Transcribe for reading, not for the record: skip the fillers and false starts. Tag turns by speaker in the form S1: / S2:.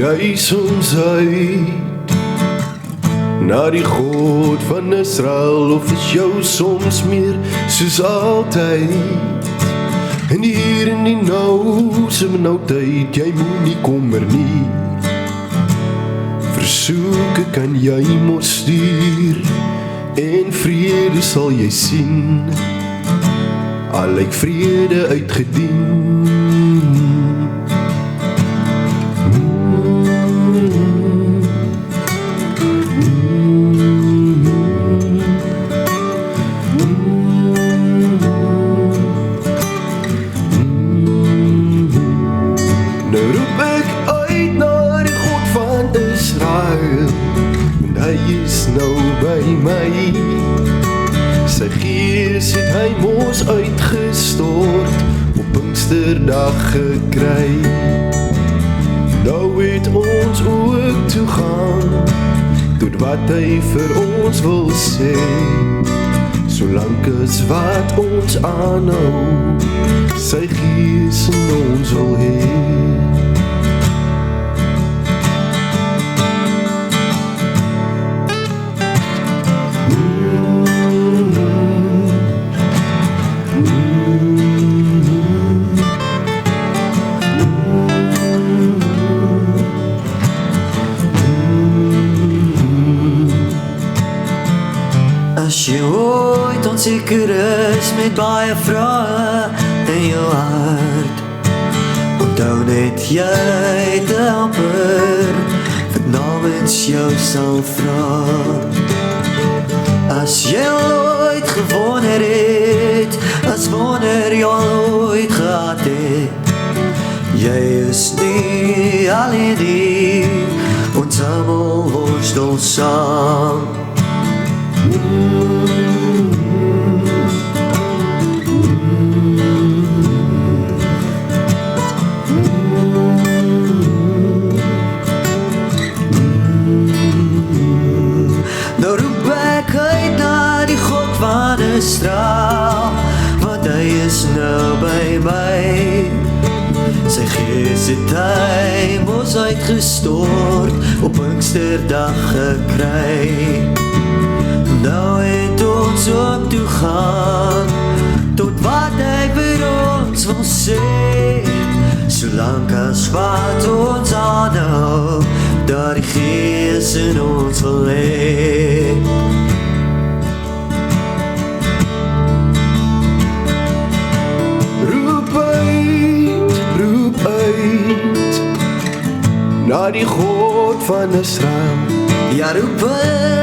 S1: Juis ons uit na die God van Israel, of is jou soms meer soos altyd? En hier in die nou, se benoudheid, jy moet nie kommer nie. Versoeke kan jy mos stuur, en vrede sal jy sien, al lyk vrede uitgedien. Nou by my, sy gees het hy mos uitgestort, op Pinksterdag gekry. Nou het ons ook toegang, tot wat hy vir ons wil sê, solank as wat ons aanhou, sy gees in ons wil hee.
S2: As jy ooit onseker is met baie vrae in jou hart, onthou net jy te helper wat namens jou sal vra. As jy ooit gewonder het, as wonder jy ooit gehad het, jy is nie alleen nie, ons almal worstel saam. Nou roep ek uit na die God van Israel, want hy is nou by my. Sy gees het hy mos uitgestort, op Pinksterdag gekry. Nou het ons ook toegang, tot wat hy vir ons wil sê, solank as wat ons aanhou, dat die gees in ons wil hee.
S1: Roep uit, na die God van Israel.
S2: Ja, roep uit